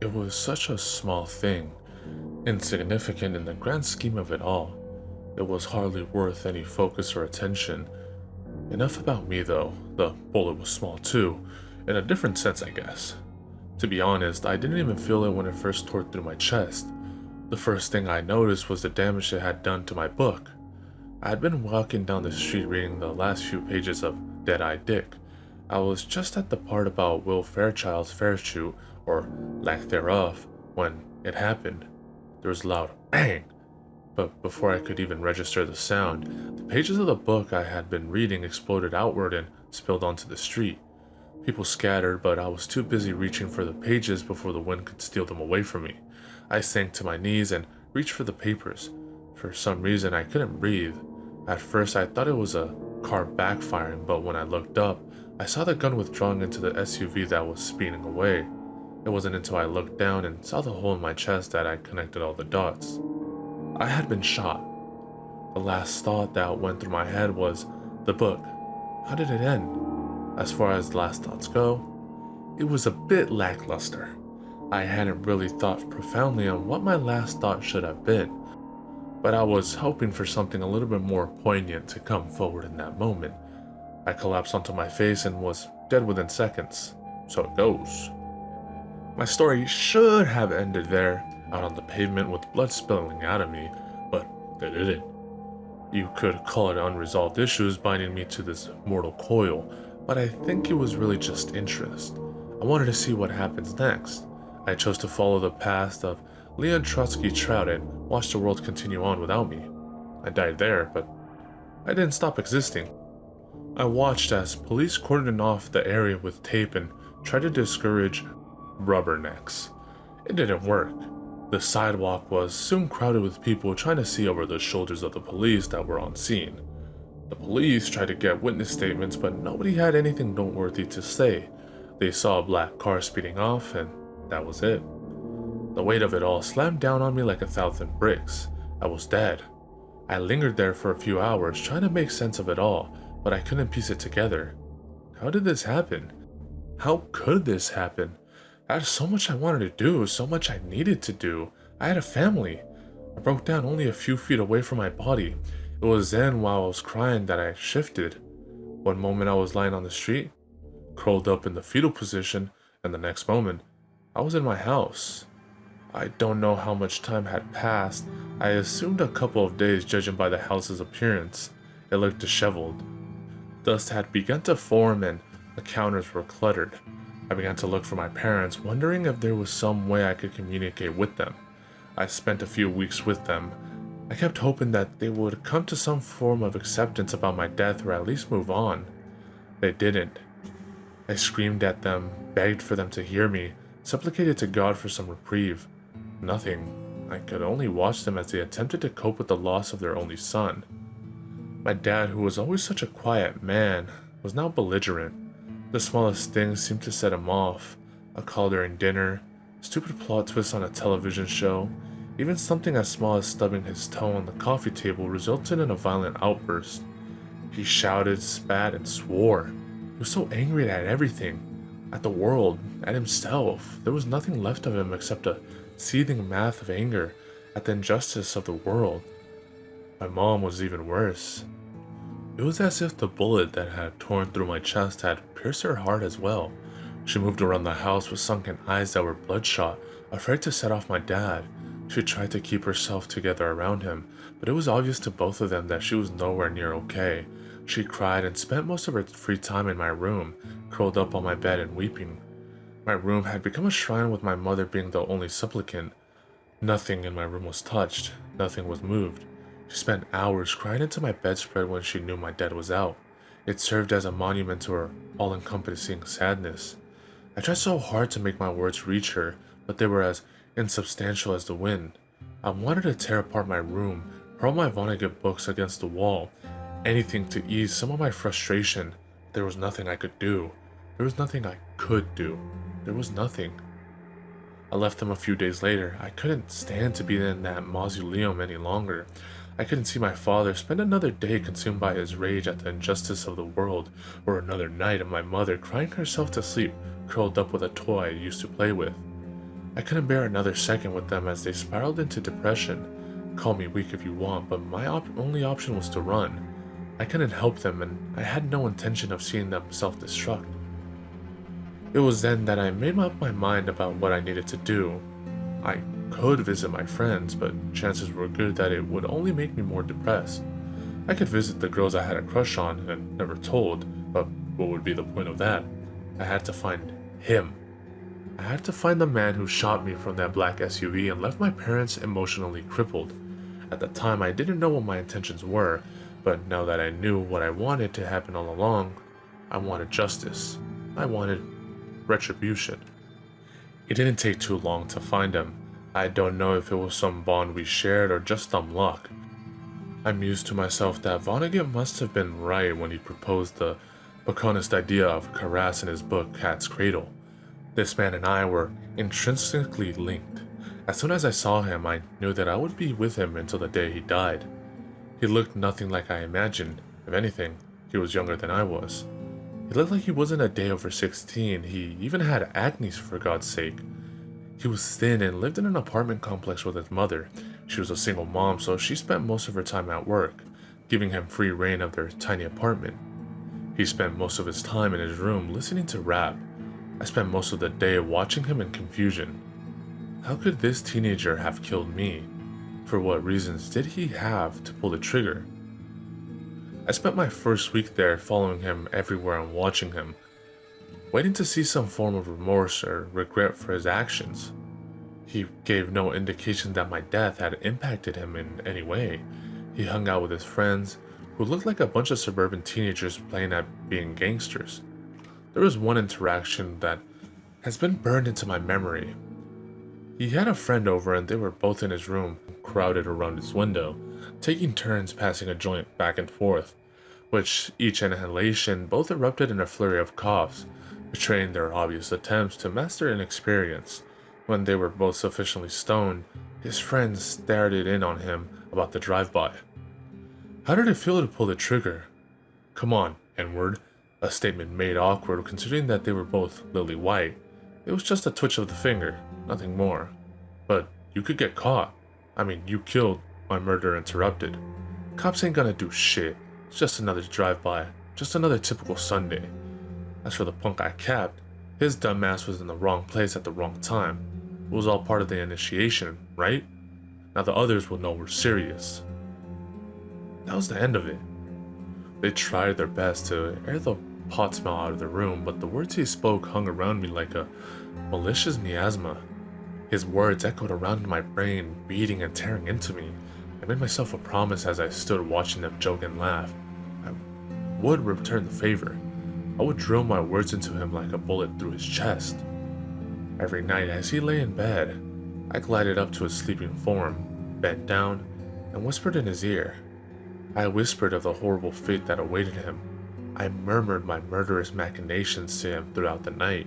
It was such a small thing, insignificant in the grand scheme of it all. It was hardly worth any focus or attention. Enough about me though, the bullet was small too, in a different sense I guess. To be honest, I didn't even feel it when it first tore through my chest. The first thing I noticed was the damage it had done to my book. I had been walking down the street reading the last few pages of Dead-Eye Dick. I was just at the part about Will Fairchild's parachute, or lack thereof, when it happened. There was a loud bang, but before I could even register the sound, the pages of the book I had been reading exploded outward and spilled onto the street. People scattered, but I was too busy reaching for the pages before the wind could steal them away from me. I sank to my knees and reached for the papers. For some reason, I couldn't breathe. At first, I thought it was a car backfiring, but when I looked up, I saw the gun withdrawing into the SUV that was speeding away. It wasn't until I looked down and saw the hole in my chest that I connected all the dots. I had been shot. The last thought that went through my head was, the book. How did it end? As far as last thoughts go, it was a bit lackluster. I hadn't really thought profoundly on what my last thought should have been, but I was hoping for something a little bit more poignant to come forward in that moment. I collapsed onto my face and was dead within seconds. So it goes. My story should have ended there, out on the pavement with blood spilling out of me, but it didn't. You could call it unresolved issues binding me to this mortal coil, but I think it was really just interest. I wanted to see what happens next. I chose to follow the path of Leon Trotsky Trout and watch the world continue on without me. I died there, but I didn't stop existing. I watched as police cordoned off the area with tape and tried to discourage rubbernecks. It didn't work. The sidewalk was soon crowded with people trying to see over the shoulders of the police that were on scene. The police tried to get witness statements, but nobody had anything noteworthy to say. They saw a black car speeding off, and that was it. The weight of it all slammed down on me like 1,000 bricks. I was dead. I lingered there for a few hours trying to make sense of it all, but I couldn't piece it together. How did this happen? How could this happen? I had so much I wanted to do, so much I needed to do. I had a family. I broke down only a few feet away from my body. It was then while I was crying that I shifted. One moment I was lying on the street, curled up in the fetal position, and the next moment, I was in my house. I don't know how much time had passed. I assumed a couple of days judging by the house's appearance. It looked disheveled. Dust had begun to form and the counters were cluttered. I began to look for my parents, wondering if there was some way I could communicate with them. I spent a few weeks with them. I kept hoping that they would come to some form of acceptance about my death or at least move on. They didn't. I screamed at them, begged for them to hear me, supplicated to God for some reprieve. Nothing. I could only watch them as they attempted to cope with the loss of their only son. My dad, who was always such a quiet man, was now belligerent. The smallest things seemed to set him off. A call during dinner, stupid plot twists on a television show, even something as small as stubbing his toe on the coffee table resulted in a violent outburst. He shouted, spat, and swore. He was so angry at everything, at the world, at himself. There was nothing left of him except a seething mass of anger at the injustice of the world. My mom was even worse. It was as if the bullet that had torn through my chest had pierced her heart as well. She moved around the house with sunken eyes that were bloodshot, afraid to set off my dad. She tried to keep herself together around him, but it was obvious to both of them that she was nowhere near okay. She cried and spent most of her free time in my room, curled up on my bed and weeping. My room had become a shrine with my mother being the only supplicant. Nothing in my room was touched, nothing was moved. She spent hours crying into my bedspread when she knew my dad was out. It served as a monument to her all-encompassing sadness. I tried so hard to make my words reach her, but they were as insubstantial as the wind. I wanted to tear apart my room, hurl my Vonnegut books against the wall, anything to ease some of my frustration. There was nothing I could do. There was nothing I could do. There was nothing. I left them a few days later. I couldn't stand to be in that mausoleum any longer. I couldn't see my father spend another day consumed by his rage at the injustice of the world, or another night of my mother crying herself to sleep, curled up with a toy I used to play with. I couldn't bear another second with them as they spiraled into depression. Call me weak if you want, but my only option was to run. I couldn't help them, and I had no intention of seeing them self-destruct. It was then that I made up my mind about what I needed to do. I could visit my friends, but chances were good that it would only make me more depressed. I could visit the girls I had a crush on and never told, but what would be the point of that? I had to find him. I had to find the man who shot me from that black SUV and left my parents emotionally crippled. At the time, I didn't know what my intentions were, but now that I knew what I wanted to happen all along, I wanted justice. I wanted retribution. It didn't take too long to find him. I don't know if it was some bond we shared or just dumb luck. I mused to myself that Vonnegut must have been right when he proposed the Baconist idea of Carras in his book Cat's Cradle. This man and I were intrinsically linked. As soon as I saw him, I knew that I would be with him until the day he died. He looked nothing like I imagined. If anything, he was younger than I was. He looked like he wasn't a day over 16. He even had acne, for God's sake. He was thin and lived in an apartment complex with his mother. She was a single mom, so she spent most of her time at work, giving him free reign of their tiny apartment. He spent most of his time in his room listening to rap. I spent most of the day watching him in confusion. How could this teenager have killed me? For what reasons did he have to pull the trigger? I spent my first week there following him everywhere and watching him, waiting to see some form of remorse or regret for his actions. He gave no indication that my death had impacted him in any way. He hung out with his friends, who looked like a bunch of suburban teenagers playing at being gangsters. There was one interaction that has been burned into my memory. He had a friend over and they were both in his room, crowded around his window, taking turns passing a joint back and forth, which each inhalation both erupted in a flurry of coughs, betraying their obvious attempts to master inexperience. When they were both sufficiently stoned, his friend stared it in on him about the drive-by. How did it feel to pull the trigger? Come on, N-word. A statement made awkward considering that they were both lily white. It was just a twitch of the finger, nothing more. But you could get caught. I mean, you killed, my murderer interrupted. Cops ain't gonna do shit. It's just another drive-by, just another typical Sunday. As for the punk I capped, his dumbass was in the wrong place at the wrong time. It was all part of the initiation, right? Now the others will know we're serious. That was the end of it. They tried their best to air the pot smell out of the room, but the words he spoke hung around me like a malicious miasma. His words echoed around in my brain, beating and tearing into me. I made myself a promise as I stood watching them joke and laugh. I would return the favor. I would drill my words into him like a bullet through his chest. Every night as he lay in bed, I glided up to his sleeping form, bent down, and whispered in his ear. I whispered of the horrible fate that awaited him. I murmured my murderous machinations to him throughout the night.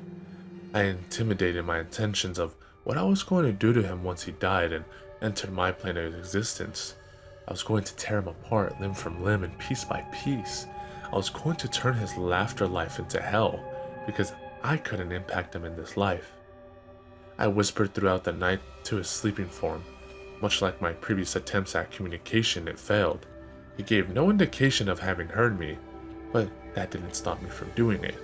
I intimidated my intentions of what I was going to do to him once he died and entered my plane of existence. I was going to tear him apart limb from limb and piece by piece. I was going to turn his laughter life into hell because I couldn't impact him in this life. I whispered throughout the night to his sleeping form. Much like my previous attempts at communication, it failed. He gave no indication of having heard me, but that didn't stop me from doing it.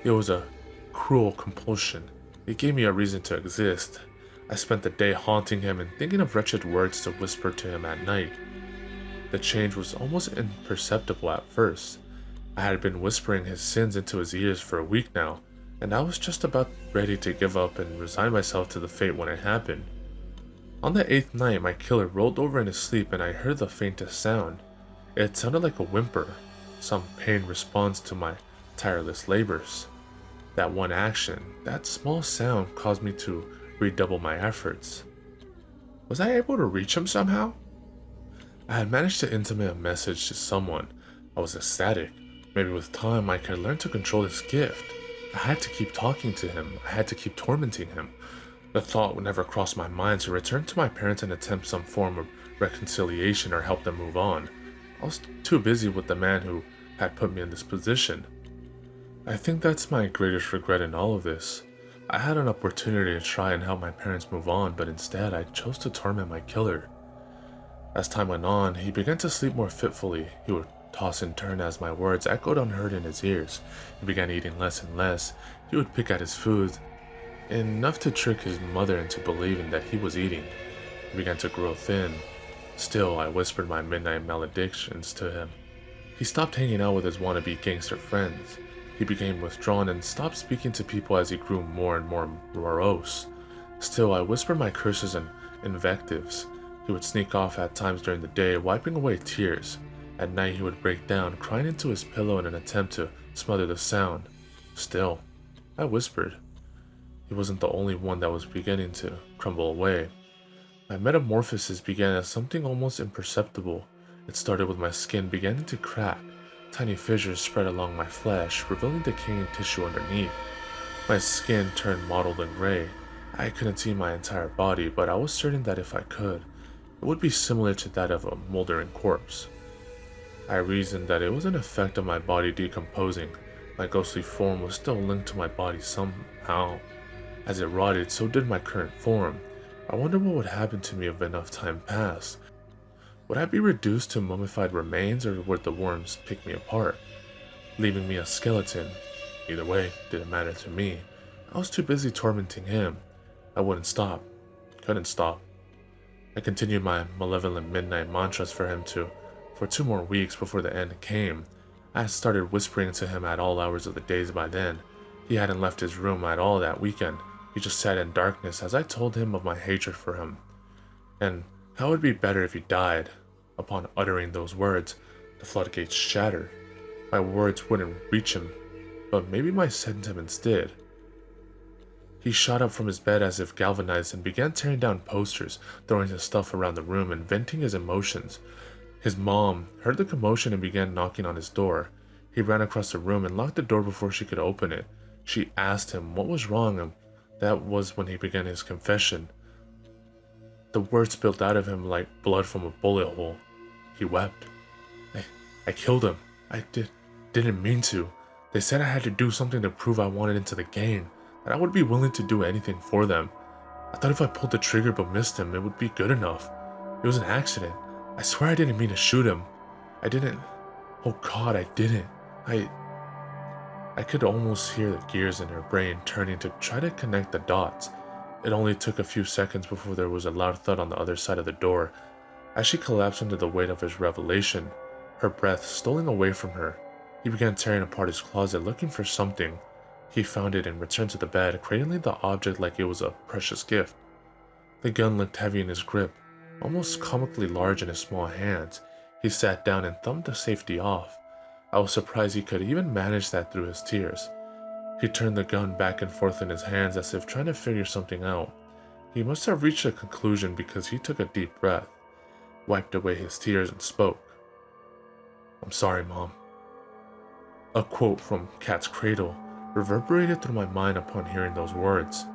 It was a cruel compulsion. It gave me a reason to exist. I spent the day haunting him and thinking of wretched words to whisper to him at night. The change was almost imperceptible at first. I had been whispering his sins into his ears for a week now, and I was just about ready to give up and resign myself to the fate when it happened. On the 8th night, my killer rolled over in his sleep and I heard the faintest sound. It sounded like a whimper, some pain response to my tireless labors. That one action, that small sound caused me to redouble my efforts. Was I able to reach him somehow? I had managed to intimate a message to someone. I was ecstatic. Maybe with time I could learn to control this gift. I had to keep talking to him. I had to keep tormenting him. The thought would never cross my mind to return to my parents and attempt some form of reconciliation or help them move on. I was too busy with the man who had put me in this position. I think that's my greatest regret in all of this. I had an opportunity to try and help my parents move on, but instead I chose to torment my killer. As time went on, he began to sleep more fitfully. He would toss and turn as my words echoed unheard in his ears. He began eating less and less. He would pick at his food, enough to trick his mother into believing that he was eating. He began to grow thin. Still, I whispered my midnight maledictions to him. He stopped hanging out with his wannabe gangster friends. He became withdrawn and stopped speaking to people as he grew more and more morose. Still, I whispered my curses and invectives. He would sneak off at times during the day, wiping away tears. At night, he would break down, crying into his pillow in an attempt to smother the sound. Still, I whispered. He wasn't the only one that was beginning to crumble away. My metamorphosis began as something almost imperceptible. It started with my skin beginning to crack. Tiny fissures spread along my flesh, revealing decaying tissue underneath. My skin turned mottled and gray. I couldn't see my entire body, but I was certain that if I could, it would be similar to that of a moldering corpse. I reasoned that it was an effect of my body decomposing. My ghostly form was still linked to my body somehow. As it rotted, so did my current form. I wondered what would happen to me if enough time passed. Would I be reduced to mummified remains, or would the worms pick me apart, leaving me a skeleton? Either way, didn't matter to me. I was too busy tormenting him. I wouldn't stop. Couldn't stop. I continued my malevolent midnight mantras for 2 more weeks before the end came. I had started whispering to him at all hours of the days by then. He hadn't left his room at all that weekend. He just sat in darkness as I told him of my hatred for him, and how it would be better if he died. Upon uttering those words, the floodgates shattered. My words wouldn't reach him, but maybe my sentiments did. He shot up from his bed as if galvanized and began tearing down posters, throwing his stuff around the room and venting his emotions. His mom heard the commotion and began knocking on his door. He ran across the room and locked the door before she could open it. She asked him what was wrong, and that was when he began his confession. The words spilled out of him like blood from a bullet hole. He wept. I killed him. I didn't mean to. They said I had to do something to prove I wanted into the gang, that I would be willing to do anything for them. I thought if I pulled the trigger but missed him, it would be good enough. It was an accident. I swear I didn't mean to shoot him. I didn't. Oh God, I didn't. I could almost hear the gears in her brain turning to try to connect the dots. It only took a few seconds before there was a loud thud on the other side of the door. As she collapsed under the weight of his revelation, her breath stolen away from her, he began tearing apart his closet looking for something. He found it and returned to the bed, cradling the object like it was a precious gift. The gun looked heavy in his grip, almost comically large in his small hands. He sat down and thumbed the safety off. I was surprised he could even manage that through his tears. He turned the gun back and forth in his hands as if trying to figure something out. He must have reached a conclusion because he took a deep breath, wiped away his tears, and spoke. "I'm sorry, Mom." A quote from Cat's Cradle reverberated through my mind upon hearing those words.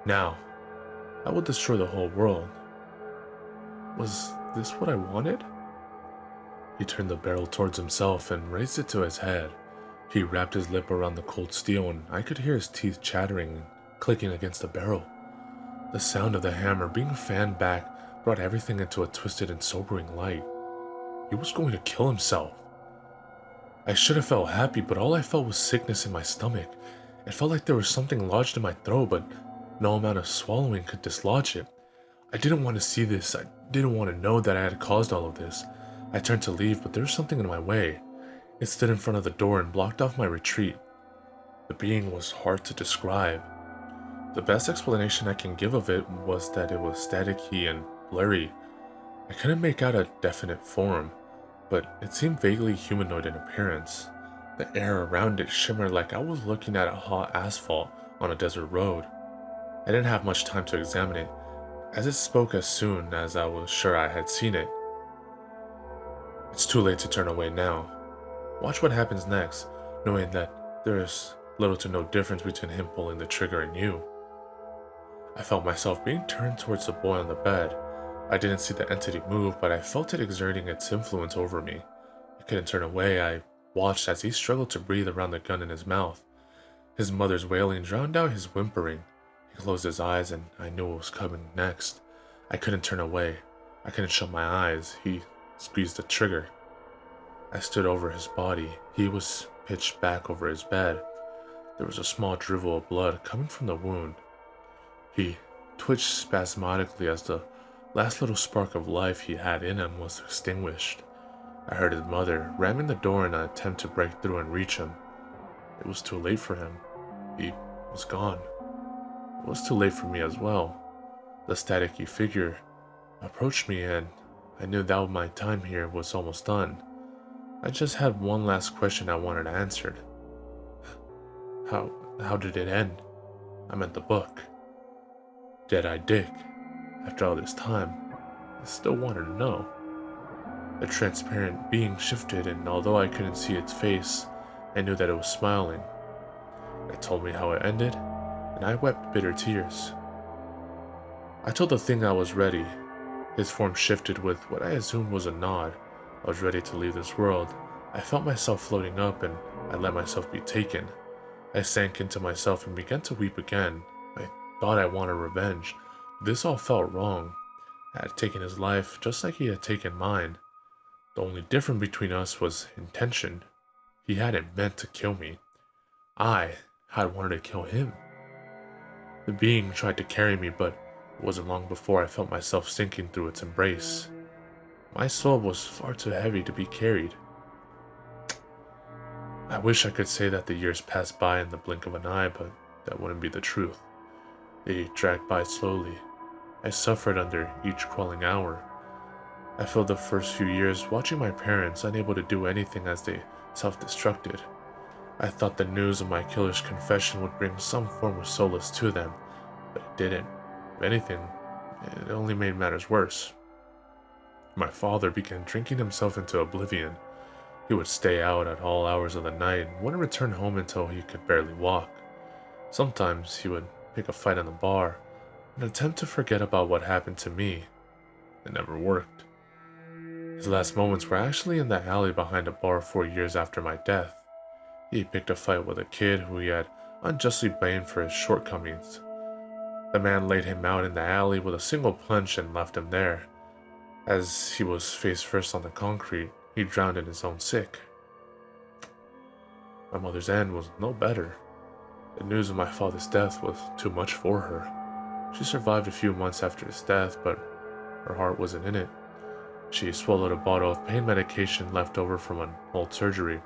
Now, I will destroy the whole world. Was this what I wanted? He turned the barrel towards himself and raised it to his head. He wrapped his lip around the cold steel, and I could hear his teeth chattering and clicking against the barrel. The sound of the hammer being fanned back brought everything into a twisted and sobering light. He was going to kill himself. I should have felt happy, but all I felt was sickness in my stomach. It felt like there was something lodged in my throat, but no amount of swallowing could dislodge it. I didn't want to see this. I didn't want to know that I had caused all of this. I turned to leave, but there was something in my way. It stood in front of the door and blocked off my retreat. The being was hard to describe. The best explanation I can give of it was that it was staticky and blurry. I couldn't make out a definite form, but it seemed vaguely humanoid in appearance. The air around it shimmered like I was looking at a hot asphalt on a desert road. I didn't have much time to examine it, as it spoke as soon as I was sure I had seen it. It's too late to turn away now. Watch what happens next, knowing that there is little to no difference between him pulling the trigger and you. I felt myself being turned towards the boy on the bed. I didn't see the entity move, but I felt it exerting its influence over me. I couldn't turn away. I watched as he struggled to breathe around the gun in his mouth. His mother's wailing drowned out his whimpering. He closed his eyes and I knew what was coming next. I couldn't turn away. I couldn't shut my eyes. He squeezed the trigger. I stood over his body. He was pitched back over his bed. There was a small drivel of blood coming from the wound. He twitched spasmodically as the last little spark of life he had in him was extinguished. I heard his mother ramming the door in an attempt to break through and reach him. It was too late for him. He was gone. It was too late for me as well. The staticky figure approached me and I knew that my time here was almost done. I just had one last question I wanted answered. How did it end? I meant the book. Dead-eyed Dick. After all this time, I still wanted to know. The transparent being shifted, and although I couldn't see its face, I knew that it was smiling. It told me how it ended, and I wept bitter tears. I told the thing I was ready. His form shifted with what I assumed was a nod. I was ready to leave this world. I felt myself floating up, and I let myself be taken. I sank into myself and began to weep again. I thought I wanted revenge. This all felt wrong. I had taken his life just like he had taken mine. The only difference between us was intention. He hadn't meant to kill me. I had wanted to kill him. The being tried to carry me, but it wasn't long before I felt myself sinking through its embrace. My soul was far too heavy to be carried. I wish I could say that the years passed by in the blink of an eye, but that wouldn't be the truth. They dragged by slowly. I suffered under each crawling hour. I filled the first few years watching my parents unable to do anything as they self-destructed. I thought the news of my killer's confession would bring some form of solace to them, but it didn't. If anything, it only made matters worse. My father began drinking himself into oblivion. He would stay out at all hours of the night and wouldn't return home until he could barely walk. Sometimes he would pick a fight in the bar, an attempt to forget about what happened to me. It never worked. His last moments were actually in the alley behind a bar 4 years after my death. He picked a fight with a kid who he had unjustly blamed for his shortcomings. The man laid him out in the alley with a single punch and left him there. As he was face first on the concrete, he drowned in his own sick. My mother's end was no better. The news of my father's death was too much for her. She survived a few months after his death, but her heart wasn't in it. She swallowed a bottle of pain medication left over from an old surgery.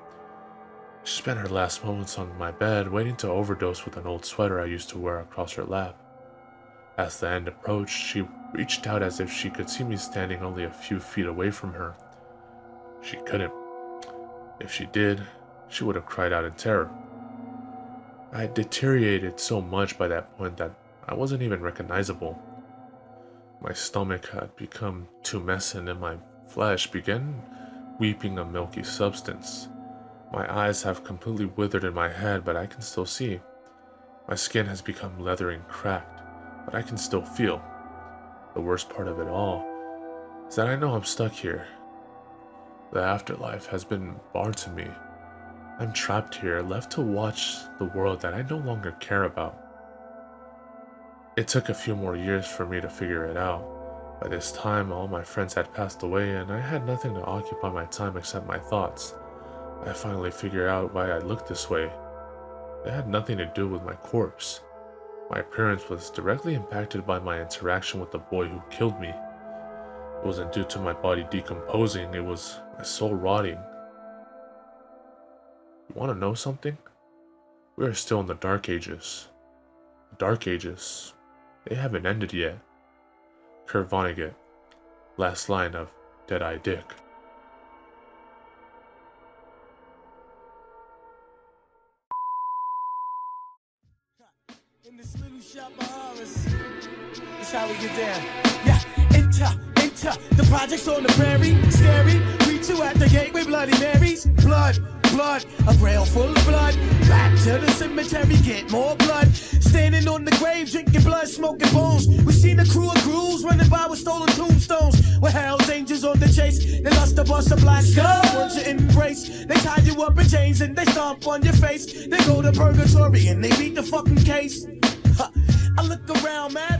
She spent her last moments on my bed, waiting to overdose with an old sweater I used to wear across her lap. As the end approached, she reached out as if she could see me standing only a few feet away from her. She couldn't. If she did, she would have cried out in terror. I had deteriorated so much by that point that I wasn't even recognizable. My stomach had become tumescent and my flesh began weeping a milky substance. My eyes have completely withered in my head, but I can still see. My skin has become leathery and cracked, but I can still feel. The worst part of it all is that I know I'm stuck here. The afterlife has been barred to me. I'm trapped here, left to watch the world that I no longer care about. It took a few more years for me to figure it out. By this time, all my friends had passed away and I had nothing to occupy my time except my thoughts. I finally figured out why I looked this way. It had nothing to do with my corpse. My appearance was directly impacted by my interaction with the boy who killed me. It wasn't due to my body decomposing, it was my soul rotting. You want to know something? We are still in the Dark Ages. The Dark Ages, they haven't ended yet. Kurt Vonnegut, last line of Dead-Eyed Dick. In this little shop of horrors, that's how we get down. Yeah, enter the projects on the prairie, scary. Greet you at the gate with Bloody Marys, blood. blood, a grail full of blood. Back to the cemetery, get more blood. Standing on the grave, drinking blood, smoking bones. We seen a crew of ghouls running by with stolen tombstones. With hell's angels on the chase, they lust to bust a black skull. Want you embrace, they tie you up in chains and they stomp on your face. They go to purgatory and they beat the fucking case. I look around, man.